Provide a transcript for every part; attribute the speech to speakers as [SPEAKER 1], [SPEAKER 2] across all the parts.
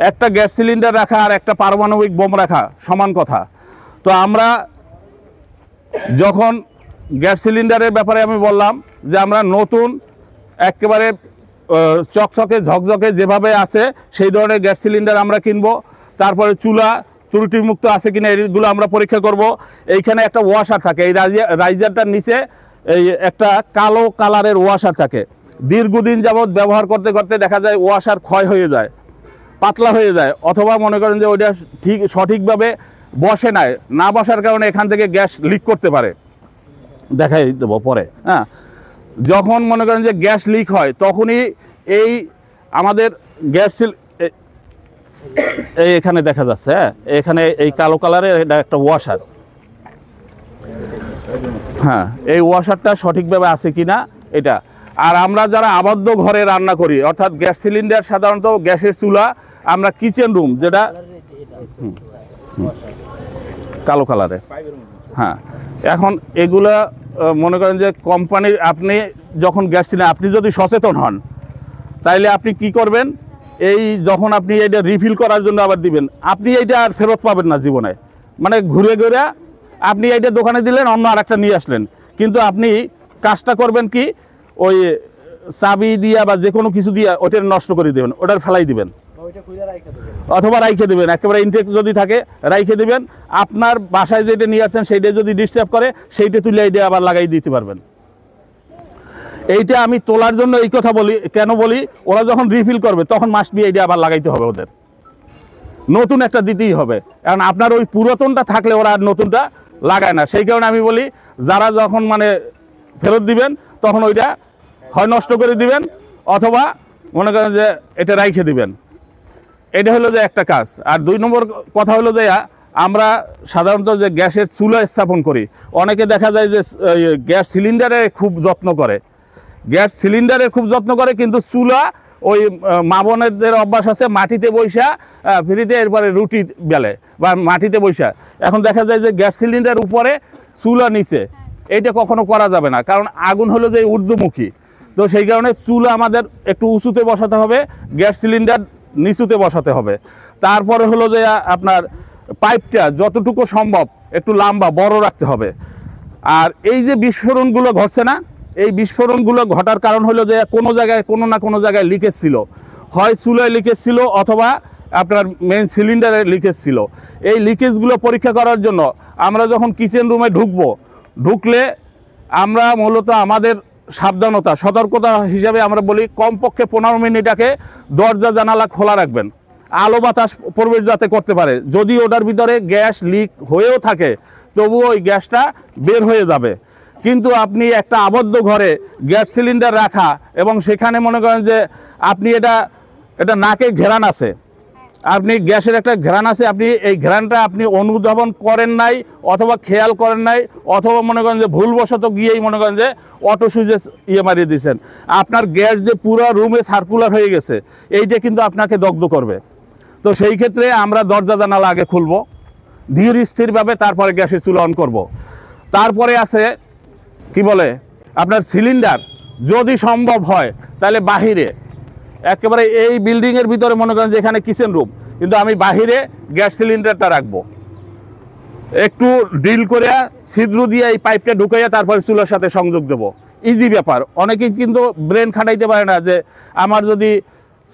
[SPEAKER 1] একটা gas cylinder রাখা আর একটা পারমাণবিক বোম রাখা সমান কথা। তো আমরা যখন গ্যাস সিলিন্ডারের ব্যাপারে আমি বললাম যে আমরা নতুন একেবারে চকচকে ঝকঝকে যেভাবে আছে সেই ধরনের গ্যাস সিলিন্ডার আমরা কিনবো। তারপরে চুলা ত্রুটিমুক্ত আছে কিনা এইগুলো আমরা পরীক্ষা করব। এইখানে একটা ওয়াশার থাকে, এই রাইজারটার নিচে এই একটা কালো কালারের ওয়াশার থাকে। দীর্ঘদিন যাবৎ ব্যবহার করতে করতে দেখা যায় ওয়াশার ক্ষয় হয়ে যায়, পাতলা হয়ে যায়, অথবা মনে করেন যে ওইটা সঠিকভাবে বসে না বসার কারণে এখান থেকে গ্যাস লিক করতে পারে। দেখাই দেবো পরে। হ্যাঁ, যখন মনে করেন যে গ্যাস লিক হয় তখনই এই আমাদের গ্যাস এখানে দেখা যাচ্ছে, হ্যাঁ এখানে এই কালো কালারের এটা একটা ওয়াশার। হ্যাঁ, এই ওয়াশারটা সঠিকভাবে আছে কিনা এটা। আর আমরা যারা আবদ্ধ ঘরে রান্না করি, অর্থাৎ গ্যাস সিলিন্ডার সাধারণত গ্যাসের চুলা, আমরা কিচেন রুম যেটা কালো কালারে, হ্যাঁ, এখন এগুলা মনে করেন যে কোম্পানির, আপনি যখন গ্যাস সিলিন্ডার, আপনি যদি সচেতন হন তাইলে আপনি কি করবেন, এই যখন আপনি এটা রিফিল করার জন্য আবার দিবেন, আপনি এইটা আর ফেরত পাবেন না জীবনে। মানে ঘুরে ঘুরে আপনি এইটা দোকানে দিলেন, অন্য আর একটা নিয়ে আসলেন, কিন্তু আপনি কাজটা করবেন কি, ওই চাবি দিয়া বা যে কোনো কিছু দিয়া ওটা নষ্ট করে দেবেন, ওটার ফেলাই দিবেন, অথবা রাইখে দেবেন, একেবারে ইনটেক যদি থাকে রাইখে দেবেন। আপনার বাসায় যেটা নিয়ে আসছেন সেইটা যদি ডিস্টার্ব করে সেইটা তুলে এইটা আবার লাগাই দিতে পারবেন। এইটা আমি তোলার জন্য এই কথা বলি, কেন বলি, ওরা যখন রিফিল করবে তখন মাস্ট বি এইটা আবার লাগাইতে হবে, ওদের নতুন একটা দিতেই হবে, কারণ আপনার ওই পুরাতনটা থাকলে ওরা আর নতুনটা লাগায় না। সেই কারণে আমি বলি, যারা যখন মানে ফেরত দিবেন তখন ওইটা হয় নষ্ট করে দিবেন, অথবা মনে করেন যে এটা রাইখে দিবেন। এটা হলো যে একটা কাজ। আর 2 নম্বর কথা হলো যে আমরা সাধারণত যে গ্যাসের চুলা স্থাপন করি, অনেকে দেখা যায় যে গ্যাস সিলিন্ডারে খুব যত্ন করে, কিন্তু চুলা ওই মা বোনেদের অভ্যাস আছে মাটিতে বৈশা ফ্রিতে এরপরে রুটি বেলে বা মাটিতে বৈশা। এখন দেখা যায় যে গ্যাস সিলিন্ডার উপরে চুলা নিচে, এইটা কখনো করা যাবে না, কারণ আগুন হলো যে ঊর্ধ্বমুখী। তো সেই কারণে চুলা আমাদের একটু উঁচুতে বসাতে হবে, গ্যাস সিলিন্ডার নিচুতে বসাতে হবে। তারপরে হলো যে আপনার পাইপটা যতটুকু সম্ভব একটু লম্বা বড় রাখতে হবে। আর এই যে বিস্ফোরণগুলো ঘটছে না, এই বিস্ফোরণগুলো ঘটার কারণ হলো যে কোনো জায়গায় কোনো না কোনো জায়গায় লিকেজ ছিল, হয় চুলায় লিকেজ ছিল অথবা আপনার মেইন সিলিন্ডারে লিকেজ ছিল। এই লিকেজগুলো পরীক্ষা করার জন্য আমরা যখন কিচেন রুমে ঢুকলে আমরা মূলত আমাদের সাবধানতা সতর্কতা হিসাবে আমরা বলি কমপক্ষে 15 মিনিট আগে দরজা জানালা খোলা রাখবেন, আলো বাতাস প্রবেশ যাতে করতে পারে। যদি ওটার ভিতরে গ্যাস লিক হয়েও থাকে তবুও ওই গ্যাসটা বের হয়ে যাবে। কিন্তু আপনি একটা আবদ্ধ ঘরে গ্যাস সিলিন্ডার রাখা এবং সেখানে মনে করেন যে আপনি এটা নাকে ঘেরান আছে, আপনি গ্যাসের একটা ঘেরান আছে, আপনি এই ঘেরানটা আপনি অনুধাবন করেন নাই অথবা খেয়াল করেন নাই, অথবা মনে করেন যে ভুলবশত গিয়েই মনে করেন যে অটো সুইচে মারিয়ে দিয়েছেন, আপনার গ্যাস যে পুরো রুমে সার্কুলার হয়ে গেছে, এইটা কিন্তু আপনাকে দগ্ধ করবে। তো সেই ক্ষেত্রে আমরা দরজা জানালা আগে খুলবো ধীর স্থিরভাবে, তারপরে গ্যাসের চুলা অন করব। তারপরে আছে কি বলে আপনার সিলিন্ডার, যদি সম্ভব হয় তাহলে বাহিরে, একেবারে এই বিল্ডিংয়ের ভিতরে মনে করেন যে এখানে কিচেন রুম, কিন্তু আমি বাহিরে গ্যাস সিলিন্ডারটা রাখবো, একটু ড্রিল করে ছিদ্র দিয়ে এই পাইপটা ঢুকাইয়া তারপরে চুলার সাথে সংযোগ দেবো। ইজি ব্যাপার। অনেকেই কিন্তু ব্রেন খাটাইতে পারে না যে আমার যদি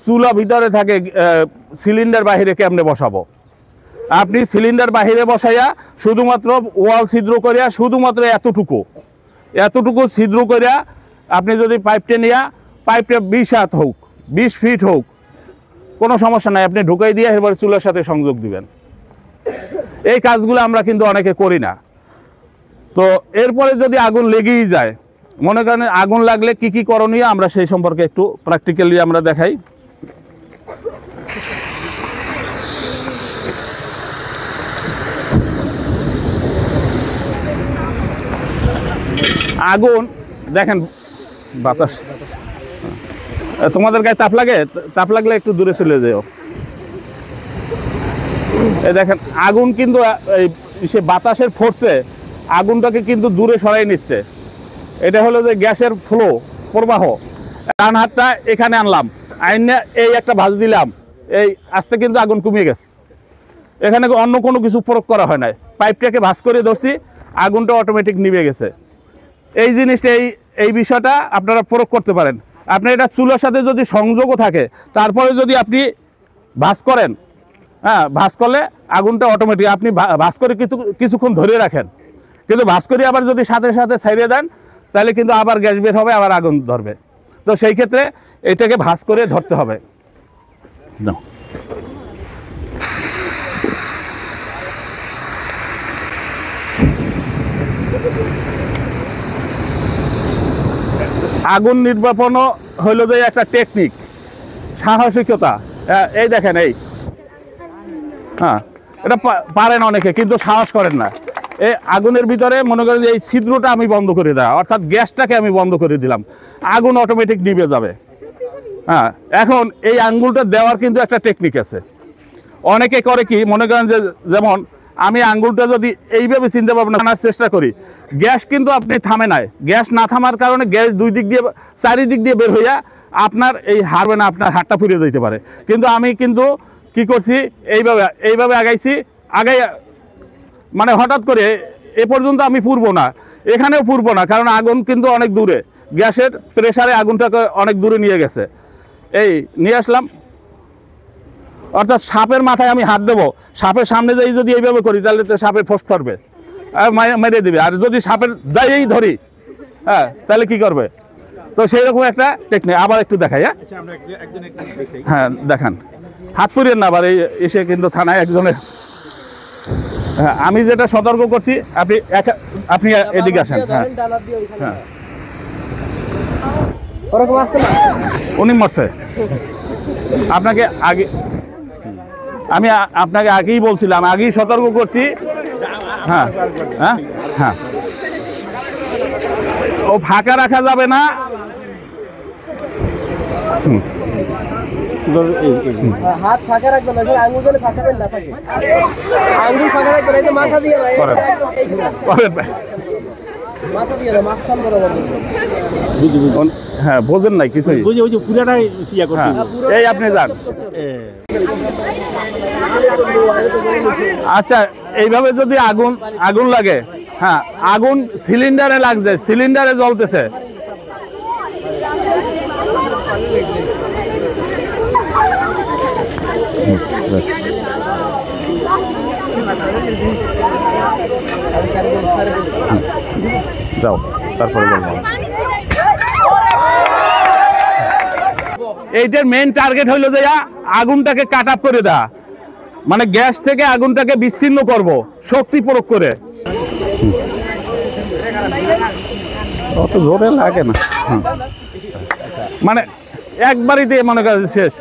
[SPEAKER 1] চুলা ভিতরে থাকে সিলিন্ডার বাহিরে কেমনে বসাবো। আপনি সিলিন্ডার বাহিরে বসাইয়া শুধুমাত্র ওয়াল ছিদ্র করিয়া শুধুমাত্র এতটুকু ছিদ্র করিয়া আপনি যদি পাইপটা নিয়ে পাইপটা 20 হাত হোক 20 ফিট হোক কোনো সমস্যা নাই, আপনি ঢুকাই দিয়ে এরপরে চুলার সাথে সংযোগ দিবেন। এই কাজগুলো আমরা কিন্তু অনেকে করি না। তো এরপরে যদি আগুন লেগেই যায়, মনে করেন আগুন লাগলে কি কি করণীয় আমরা সেই সম্পর্কে একটু প্র্যাকটিক্যালি আমরা দেখাই। আগুন দেখেন, বাতাস তোমাদের গায়ে তাপ লাগলে একটু দূরে চলে যাও। এই দেখেন আগুন কিন্তু সে বাতাসের ফোর্সে আগুনটাকে কিন্তু দূরে সরাই নিচ্ছে। এটা হলো যে গ্যাসের প্রবাহ। ডান হাতটা এখানে আনলাম, আইনে এই একটা ভাঁজ দিলাম, এই আস্তে কিন্তু আগুন কমিয়ে গেছে। এখানে অন্য কোনো কিছু প্রয়োগ করা হয় নাই, পাইপটাকে ভাঁজ করে ধরছি, আগুনটা অটোমেটিক নিভে গেছে। এই জিনিসটা এই বিষয়টা আপনারা প্রয়োগ করতে পারেন। আপনার এটা চুলার সাথে যদি সংযোগও থাকে, তারপরে যদি আপনি ভাঁজ করেন, হ্যাঁ ভাঁজ করলে আগুনটা অটোমেটিক আপনি ভাঁজ করে কিছুক্ষণ ধরে রাখেন, কিন্তু ভাঁজ করে আবার যদি সাথে সাথে ছাড়িয়ে দেন তাহলে কিন্তু আবার গ্যাস বের হবে, আবার আগুন ধরবে। তো সেই ক্ষেত্রে এটাকে ভাঁজ করে ধরতে হবে। আগুন নির্বাপনও হইল যে একটা টেকনিক, সাহসিকতা। এই দেখেন, এই হ্যাঁ এটা পারেন অনেকে, কিন্তু সাহস করেন না। এই আগুনের ভিতরে মনে করেন যে এই ছিদ্রটা আমি বন্ধ করে দেওয়া, অর্থাৎ গ্যাসটাকে আমি বন্ধ করে দিলাম, আগুন অটোমেটিক নিভে যাবে। হ্যাঁ, এখন এই আঙ্গুলটা দেওয়ার কিন্তু একটা টেকনিক আছে। অনেকে করে কি মনে করেন যে, যেমন আমি আঙ্গুলটা যদি এইভাবে চিন্তা ভাবনা করার চেষ্টা করি, গ্যাস কিন্তু আপনি থামে নাই, গ্যাস না থামার কারণে গ্যাস দুই দিক দিয়ে চারিদিক দিয়ে বের হইয়া আপনার এই হারবে না, আপনার হাতটা ফুরিয়ে যেতে পারে। কিন্তু আমি কিন্তু কি করছি, এইভাবে আগাইছি, মানে হঠাৎ করে এ পর্যন্ত আমি পুরবো না, এখানেও পুরবো না, কারণ আগুন কিন্তু অনেক দূরে, গ্যাসের প্রেসারে আগুনটাকে অনেক দূরে নিয়ে গেছে। এই নিয়ে আসলাম, অর্থাৎ সাপের মাথায় আমি হাত দেবো, সাপের সামনে যাই যদি এইভাবে করি তাহলে তো সাপের ফোস্ট করবে, মেরে দিবে। আর যদি সাপের যাইয়েই ধরি, হ্যাঁ তাহলে কি করবে? তো সেই রকম একটা টেকনিক আবার একটু দেখাই। হ্যাঁ দেখান, হাত পুরিয়েন না আবার। এই এসে কিন্তু থানায় একজনের, হ্যাঁ আমি যেটা সতর্ক করছি, আপনি এদিকে আসেন। হ্যাঁ হ্যাঁ, উনি মরছে। আপনাকে আগে আমি আপনাকে আগেই বলছিলাম, আগেই সতর্ক করছি। হ্যাঁ হ্যাঁ হ্যাঁ, ও ফাঁকা রাখা যাবে না।
[SPEAKER 2] হাত ফাঁকা রাখবে না, আঙুল গেলে ফাঁকা না থাকে, আঙুল ফাঁকা রাখবে না, মাথা দিয়ে মাথা দিয়ে মাঝখান বরাবর।
[SPEAKER 1] হ্যাঁ বোঝেন নাই কিছুই,
[SPEAKER 2] পুরাটাই
[SPEAKER 1] এই আপনি যান। আচ্ছা, এইভাবে যদি আগুন লাগে, হ্যাঁ আগুন সিলিন্ডারে লাগছে, সিলিন্ডারে জ্বলতেছে, যাও তারপরে বলবো। এইটার মেইন টার্গেট হইলো যে আগুনটাকে কাট আপ করে দেওয়া, মানে গ্যাস থেকে আগুনটাকে বিচ্ছিন্ন করব শক্তি প্রয়োগ করে। অত জোরে লাগে না, মানে একবারই দিয়ে মনে করেন শেষ।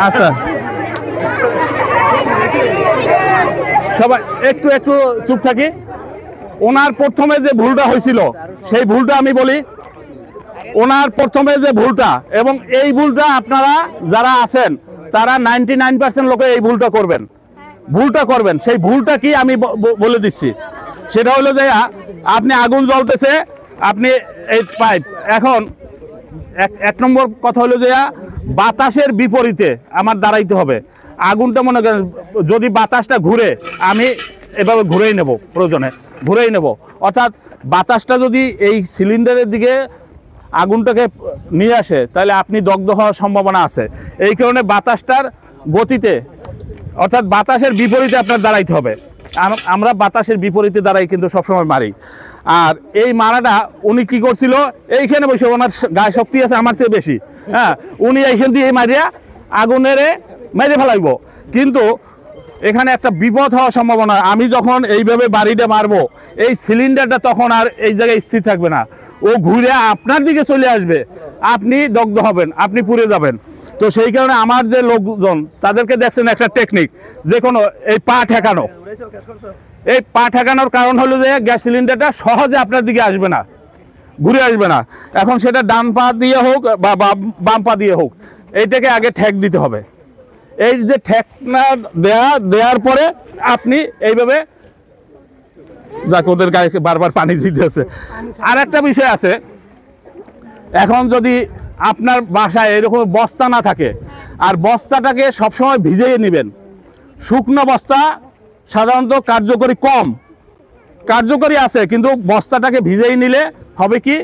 [SPEAKER 1] আচ্ছা সবাই একটু চুপ থাকি। ওনার প্রথমে যে ভুলটা হয়েছিল সেই ভুলটা আমি বলি। ওনার প্রথমে যে ভুলটা, এবং এই ভুলটা আপনারা যারা আছেন তারা 99% লোকে এই ভুলটা করবেন। সেই ভুলটা কি আমি বলে দিচ্ছি। সেটা হলো যে আপনি আগুন জ্বলতেছে, আপনি এই পাইপ, এখন এক নম্বর কথা হলো যে বাতাসের বিপরীতে আমার দাঁড়াইতে হবে। আগুনটা মনে করেন যদি বাতাসটা ঘুরে, আমি এভাবে ঘুরেই নেব, প্রয়োজনে ঘুরেই নেব, অর্থাৎ বাতাসটা যদি এই সিলিন্ডারের দিকে আগুনটাকে নিয়ে আসে তাহলে আপনি দগ্ধ হওয়ার সম্ভাবনা আছে। এই কারণে বাতাসটার গতিতে, অর্থাৎ বাতাসের বিপরীতে আপনার দাঁড়াইতে হবে। আমরা বাতাসের বিপরীতে দাঁড়াই কিন্তু সবসময় মারি। আর এই মারাটা উনি কি করছিল, এইখানে বসে, ওনার গায়ে শক্তি আছে আমার চেয়ে বেশি, হ্যাঁ উনি এইখান দিয়ে মারিয়া আগুনের মেরে ফেলাইব। কিন্তু এখানে একটা বিপদ হওয়ার সম্ভাবনা। আমি যখন এইভাবে বাড়িটা মারবো, এই সিলিন্ডারটা তখন আর এই জায়গায় স্থির থাকবে না, ও ঘুরে আপনার দিকে চলে আসবে, আপনি দগ্ধ হবেন, আপনি পুড়ে যাবেন। তো সেই কারণে আমার যে লোকজন তাদেরকে দেখছেন একটা টেকনিক, যে কোনো এই পা ঠেকানো, এই পা ঠেকানোর কারণ হলো যে গ্যাস সিলিন্ডারটা সহজে আপনার দিকে আসবে না, ঘুরে আসবে না। এখন সেটা ডান পা দিয়ে হোক বা বাম পা দিয়ে হোক, এইটাকে আগে ঠেক দিতে হবে। এই যে ঠেকনা দেওয়ার পরে আপনি এইভাবে যাক, ওদের গায়ে বারবার পানি দিতেছে। আর একটা বিষয় আছে, এখন যদি আপনার বাসায় এরকম বস্তা না থাকে, আর বস্তাটাকে সবসময় ভিজিয়ে নেবেন। শুকনো বস্তা সাধারণত কার্যকরী কম, কার্যকরী আছে, কিন্তু বস্তাটাকে ভিজিয়ে নিলে হবে কি,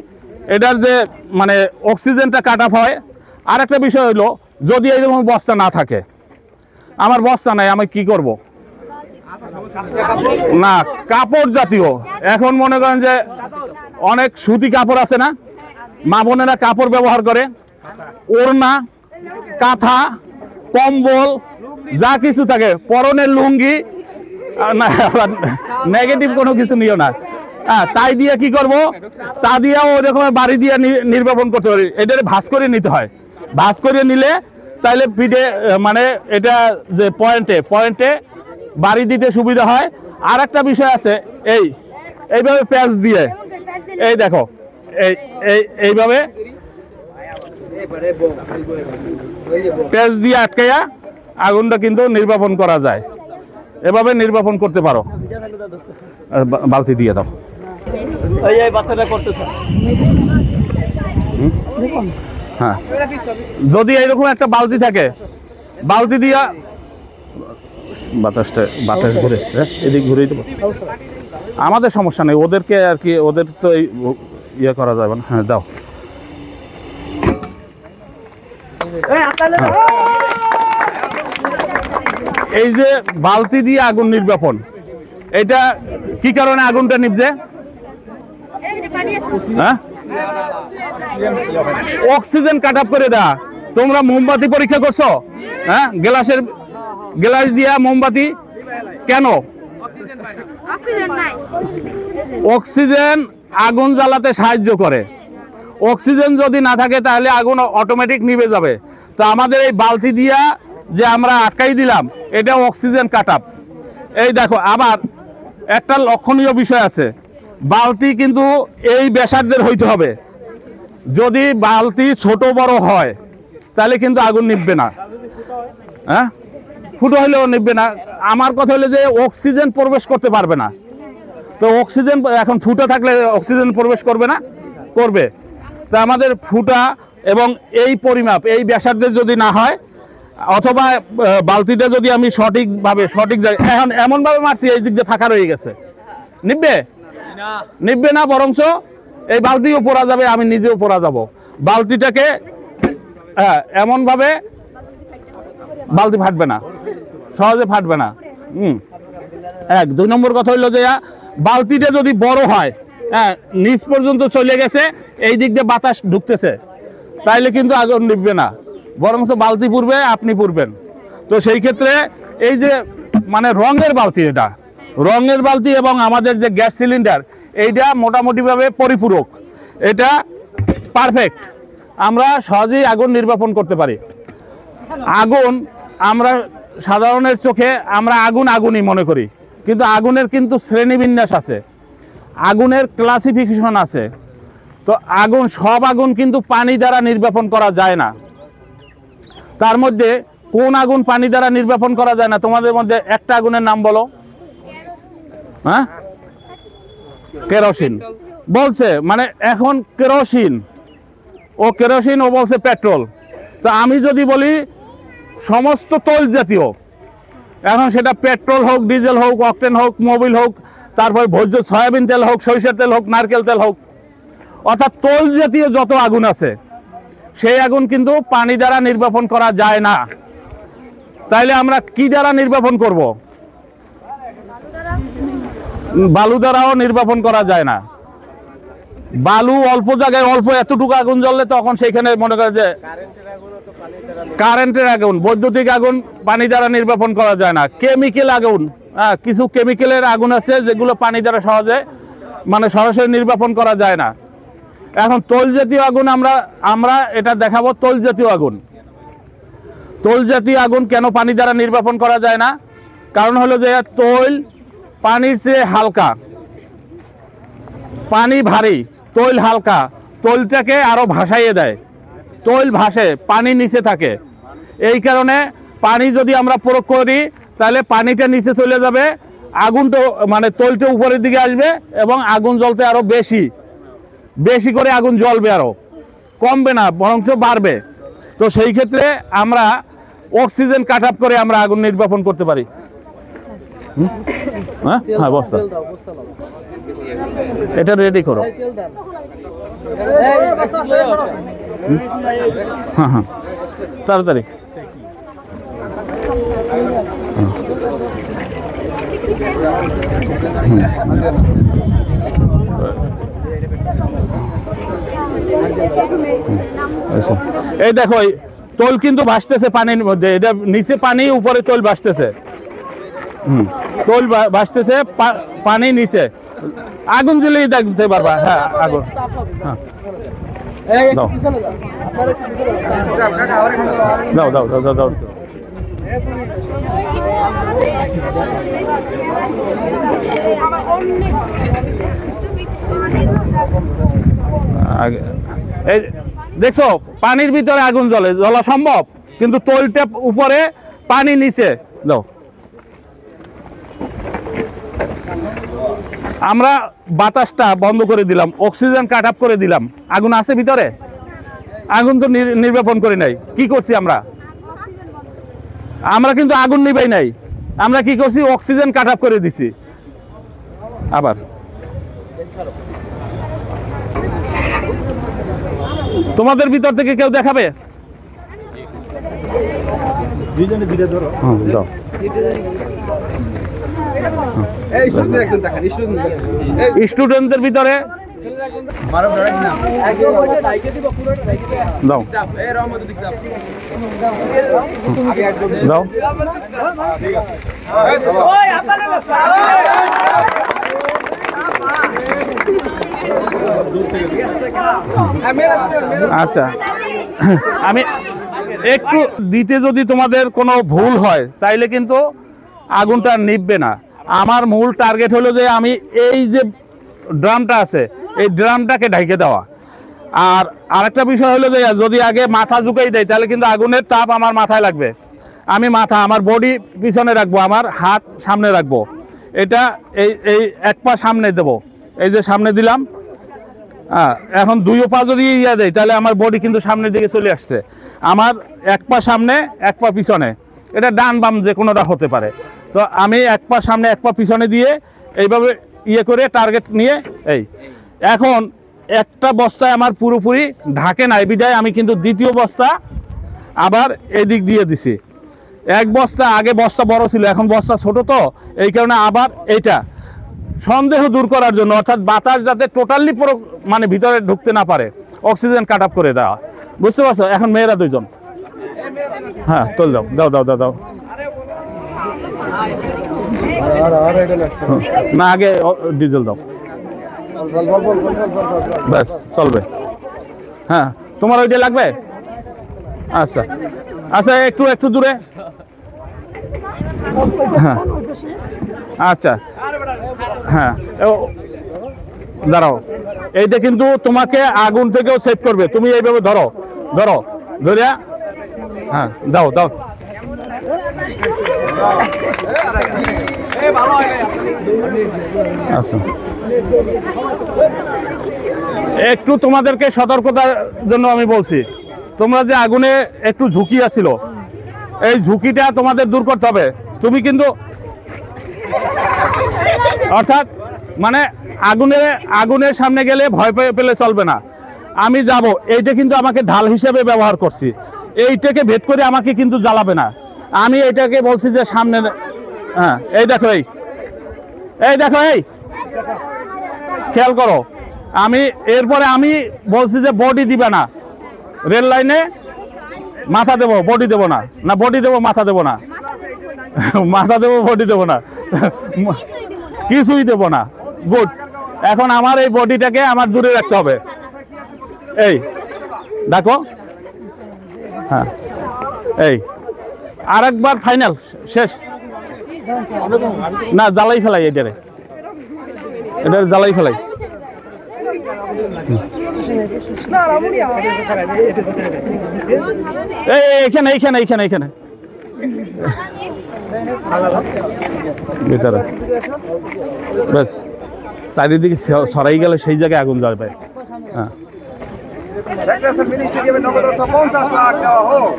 [SPEAKER 1] এটার যে মানে অক্সিজেনটা কাট অফ হয়। আর একটা বিষয় হলো, যদি এইরকম বস্তা না থাকে, আমার বস্তা নাই, আমি কি করব? না, কাপড় জাতীয়, এখন মনে করেন যে অনেক সুতি কাপড় আছে না, মা বোনেরা কাপড় ব্যবহার করে, ওড়না, কাঁথা, কম্বল, যা কিছু থাকে, পরনের লুঙ্গি, নেগেটিভ কোনো কিছু নিও না। হ্যাঁ, তাই দিয়ে কি করব? তা দিয়েও ওই রকম বাড়ি দিয়ে নির্বাপন করতে পারি। এটা ভাঁজ করে নিতে হয়, ভাঁজ করে নিলে তাইলে পিঠে মানে এটা যে পয়েন্টে বাড়ি দিতে সুবিধা হয়। আর একটা বিষয় আছে, এইভাবে প্যাচ দিয়ে, এই দেখো, এইভাবে প্যাচ দিয়ে আটকাইয়া আগুনটা কিন্তু নির্বাপন করা যায়। এভাবে নির্বাপন করতে পারো। বালতি দিয়ে দাও।
[SPEAKER 2] এই বাচ্চাটা করতেছে।
[SPEAKER 1] হ্যাঁ, যদি এইরকম একটা বালতি থাকে, বালতি দিয়া বাতাস ঘুরে, এদিক ঘুরেই দেবো, আমাদের সমস্যা নেই। ওদেরকে আর কি, ওদের তো ইয়ে করা যাবে না। হ্যাঁ, দাও। এই যে বালতি দিয়ে আগুন নির্বাপন, এটা কি কারণে আগুনটা নিভছে? হ্যাঁ, অক্সিজেন কাট অফ করে দেয়া। তোমরা মোমবাতি পরীক্ষা করছো? হ্যাঁ, গ্লাস দিয়া মোমবাতি কেন? অক্সিজেন আগুন জ্বালাতে সাহায্য করে। অক্সিজেন যদি না থাকে তাহলে আগুন অটোমেটিক নিভে যাবে। তো আমাদের এই বালতি দিয়া যে আমরা আটকাই দিলাম, এটা অক্সিজেন কাট অফ। এই দেখো, আবার একটা লক্ষণীয় বিষয় আছে, বালতি কিন্তু এই ব্যাসার্ধের হইতে হবে। যদি বালতি ছোট বড় হয় তাহলে কিন্তু আগুন নিভবে না। হ্যাঁ, ফুটো হলেও নিভবে না। আমার কথা হলো যে অক্সিজেন প্রবেশ করতে পারবে না। তো অক্সিজেন এখন ফুটো থাকলে অক্সিজেন প্রবেশ করবে না? করবে। তা আমাদের ফুটা এবং এই পরিমাপ, এই ব্যাসার্ধের যদি না হয়, অথবা বালতিটা যদি আমি সঠিক জায়গায়, এখন এমনভাবে মারছি এই দিক দিয়ে ফাঁকা রয়ে গেছে, নিভবে না, বরঞ্চ এই বালতিও পড়া যাবে, আমি নিজেও পড়া যাব। বালতিটাকে এমনভাবে, বালতি ফাটবে না, সহজে ফাটবে না। দুই নম্বর কথা হইলো যে বালতিটা যদি বড় হয়, হ্যাঁ, নিচ পর্যন্ত চলে গেছে, এই দিক দিয়ে বাতাস ঢুকতেছে, তাইলে কিন্তু আগুন নিভবে না, বরঞ্চ বালতি পুড়বে, আপনি পুড়বেন। তো সেই ক্ষেত্রে এই যে মানে রঙের বালতি, এটা রঙের বালতি এবং আমাদের যে গ্যাস সিলিন্ডার, এইটা মোটামুটিভাবে পরিপূরক, এটা পারফেক্ট, আমরা সহজেই আগুন নির্বাপন করতে পারি। আগুন আমরা সাধারণের চোখে আমরা আগুনই মনে করি, কিন্তু আগুনের কিন্তু শ্রেণীবিন্যাস আছে, আগুনের ক্লাসিফিকেশন আছে। তো সব আগুন কিন্তু পানি দ্বারা নির্বাপন করা যায় না। তার মধ্যে কোন আগুন পানি দ্বারা নির্বাপন করা যায় না? তোমাদের মধ্যে একটা আগুনের নাম বলো। হ্যাঁ, কেরোসিন বলছে, মানে এখন কেরোসিন ও বলছে পেট্রোল। তো আমি যদি বলি সমস্ত তৈল জাতীয়, এখন সেটা পেট্রোল হোক, ডিজেল হোক, অকটেন হোক, মোবিল হোক, তারপর ভোজ্য সয়াবিন তেল হোক, সরিষার তেল হোক, নারকেল তেল হোক, অর্থাৎ তৈল জাতীয় যত আগুন আছে, সেই আগুন কিন্তু পানি দ্বারা নির্বাপন করা যায় না। তাইলে আমরা কি দ্বারা নির্বাপন করব? বালু দ্বারাও নির্বাপন করা যায় না। বালু অল্প জায়গায় অল্প এতটুকু আগুন জ্বললে তখন সেইখানে মনে করে যে কারেন্টের আগুন, বৈদ্যুতিক আগুন পানি দ্বারা নির্বাপন করা যায় না। কেমিক্যাল আগুন, কিছু কেমিক্যালের আগুন আছে যেগুলো পানি দ্বারা সহজে মানে সরাসরি নির্বাপন করা যায় না। এখন তৈল জাতীয় আগুন আমরা এটা দেখাবো। তৈল জাতীয় আগুন কেন পানি দ্বারা নির্বাপন করা যায় না? কারণ হলো যে তৈল পানির চেয়ে হালকা, পানি ভারী, তৈল হালকা, তৈলটাকে আরো ভাসাইয়ে দেয়, তৈল ভাসে, পানি নিচে থাকে। এই কারণে পানি যদি আমরা প্রয়োগ করি তাহলে পানিটা নিচে চলে যাবে, আগুনটা মানে তৈলটা উপরের দিকে আসবে এবং আগুন জ্বলতে আরো বেশি বেশি করে আগুন জ্বলবে, আরো কমবে না বরঞ্চ বাড়বে। তো সেই ক্ষেত্রে আমরা অক্সিজেন কাট আপ করে আমরা আগুন নির্বাপন করতে পারি। হ্যাঁ হ্যাঁ বস্তা
[SPEAKER 2] তেল দাও, বস্তা দাও।
[SPEAKER 1] এটা রেডি করো।
[SPEAKER 2] তেল দাও।
[SPEAKER 1] হ্যাঁ হ্যাঁ তাড়াতাড়ি। আচ্ছা এই দেখো এই তৈল কিন্তু ভাসতেছে পানির মধ্যে, এটা নিচে পানি উপরে তৈল ভাসতেছে। তৈল ভাসতেছে পানি নিচে, আগুন জ্বলেই দেখতে পারবা। হ্যাঁ আগুন, হ্যাঁ
[SPEAKER 2] এই
[SPEAKER 1] দাও।
[SPEAKER 2] পিছনে যাও, আপনারা একটু পিছনে যাও।
[SPEAKER 1] দাও দাও দাও দাও দাও। এই দেখছো পানির ভিতরে আগুন জ্বলে, জ্বলা সম্ভব, কিন্তু তৈলটা উপরে পানি নিচে। দাও। আমরা বাতাসটা বন্ধ করে দিলাম, অক্সিজেন কাট আপ করে দিলাম। আগুন আছে ভিতরে, আগুন তো নির্বাপন করি নাই। কি করছি আমরা? আমরা কিন্তু আগুন নিবাই নাই, আমরা কি করছি? অক্সিজেন কাট আপ করে দিছি। আবার তোমাদের ভিতর থেকে কেউ দেখাবে? দাও।
[SPEAKER 2] এই সামনে একজন দেখেন,
[SPEAKER 1] স্টুডেন্টদের ভিতরে
[SPEAKER 2] একদম ওইটা ঢাইকে দিব, পুরোটা ঢাইকে দিব।
[SPEAKER 1] দাও
[SPEAKER 2] এই রহমতের দিক দাও।
[SPEAKER 1] দাও।
[SPEAKER 2] ওই আপনারা
[SPEAKER 1] আচ্ছা আমি একটু দিতে যদি তোমাদের কোনো ভুল হয় তাইলে কিন্তু আগুনটা নিভবে না। আমার মূল টার্গেট হলো যে আমি এই যে ড্রামটা আছে এই ড্রামটাকে ঢাইকে দেওয়া। আর আরেকটা বিষয় হলো যে যদি আগে মাথা ঝুঁকাই দেয় তাহলে কিন্তু আগুনের তাপ আমার মাথায় লাগবে। আমি মাথা, আমার বডি পিছনে রাখবো, আমার হাত সামনে রাখবো। এটা এই এই এক পা সামনে দেবো, এই যে সামনে দিলাম। এখন দুই পা যদি ইয়া দেয় তাহলে আমার বডি কিন্তু সামনের দিকে চলে আসছে। আমার এক পা সামনে এক পা পিছনে, এটা ডান বাম যে কোনোটা হতে পারে। তো আমি এক পা সামনে এক পা পিছনে দিয়ে এইভাবে ইয়ে করে টার্গেট নিয়ে এই এখন একটা বস্তায় আমার পুরোপুরি ঢাকে নাই বিদায় আমি কিন্তু দ্বিতীয় বস্তা আবার এদিক দিয়ে দিছি। এক বস্তা আগে বস্তা বড় ছিল, এখন বস্তা ছোট, তো এই কারণে আবার এইটা সন্দেহ দূর করার জন্য, অর্থাৎ বাতাস যাতে টোটালি মানে ভিতরে ঢুকতে না পারে, অক্সিজেন কাট আপ করে দেওয়া। বুঝতে পারছো? এখন মেয়েরা দুইজন, হ্যাঁ তোল দাও দাও দাও দাও দাও। না আগে ডিজেল দাও, ব্যাস চলবে। হ্যাঁ তোমার ওইটা লাগবে? আচ্ছা আচ্ছা একটু একটু দূরে। হ্যাঁ আচ্ছা হ্যাঁ দাঁড়াও, এইটা কিন্তু তোমাকে আগুন থেকেও সেভ করবে। তুমি এইভাবে ধরো ধরো ধরিয়া, হ্যাঁ দাও দাও। আচ্ছা একটু তোমাদেরকে সতর্কতার জন্য আমি বলছি, তোমরা যে আগুনে একটু ঝুঁকি আছিল, এই ঝুঁকিটা তোমাদের দূর করতে হবে। তুমি কিন্তু অর্থাৎ মানে আগুনের সামনে গেলে ভয় পেলে চলবে না। আমি যাব, এইটা কিন্তু আমাকে ঢাল হিসেবে ব্যবহার করছি, এইটাকে ভেদ করে আমাকে কিন্তু জ্বালাবে না। আমি এইটাকে বলছি যে সামনে, হ্যাঁ এই দেখো এই দেখো এই খেয়াল করো। আমি এরপরে আমি বলছি যে বডি দিবে না, রেল লাইনে মাথা দেবো, বডি দেবো না। না বডি দেবো মাথা দেবো না, মাথা দেবো বডি দেবো না, কিছুই দেবো না। গুড। এখন আমার এই বডিটাকে আমার দূরে রাখতে হবে। এই দেখো, হ্যাঁ এই আরেকবার ফাইনাল শেষ। না জ্বালাই ফেলাই, এটারে জ্বালাই ফেলাই। এইখানে এইখানে এইখানে এইখানে ভিতরে ব্যাস চারিদিকে সরাই গেলে সেই জায়গায় আগুন জ্বলবে। হ্যাঁ
[SPEAKER 3] সেক্রেটারি মিনি স্টেডিয়ামে নগদ অর্থ 50 লাখ দেওয়া হোক।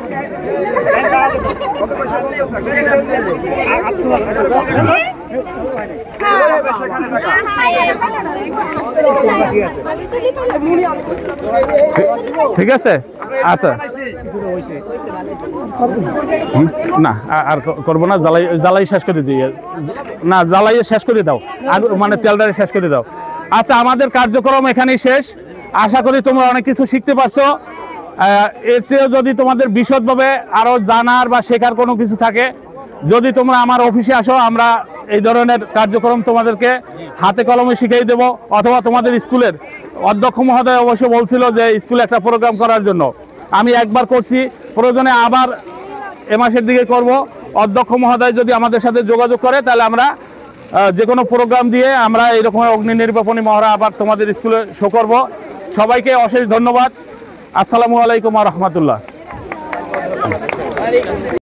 [SPEAKER 3] কত পয়সা 50 লাখ? সেখানে টাকা
[SPEAKER 1] ঠিক আছে আচ্ছা না আর করবো না, জ্বালাই শেষ করে দিই না, জ্বালাইয়ে শেষ করে দাও মানে তেলটারে শেষ করে দাও। আচ্ছা আমাদের কার্যক্রম এখানেই শেষ। আশা করি তোমরা অনেক কিছু শিখতে পারছো। এর চেয়েও যদি তোমাদের বিশদভাবে আরও জানার বা শেখার কোনো কিছু থাকে, যদি তোমরা আমার অফিসে আসো, আমরা এই ধরনের কার্যক্রম তোমাদেরকে হাতে কলমে শিখিয়ে দেব। অথবা তোমাদের স্কুলের অধ্যক্ষ মহোদয় অবশ্য বলছিল যে স্কুলে একটা প্রোগ্রাম করার জন্য, আমি একবার করছি, প্রয়োজনে আবার এ মাসের দিকে করব। অধ্যক্ষ মহোদয় যদি আমাদের সাথে যোগাযোগ করে তাহলে আমরা যে কোনো প্রোগ্রাম দিয়ে আমরা এইরকম অগ্নি নির্বাপনী মহড়া আবার তোমাদের স্কুলে শো করব। সবাইকে অশেষ ধন্যবাদ। আসসালামু আলাইকুম ওয়া রাহমাতুল্লাহ।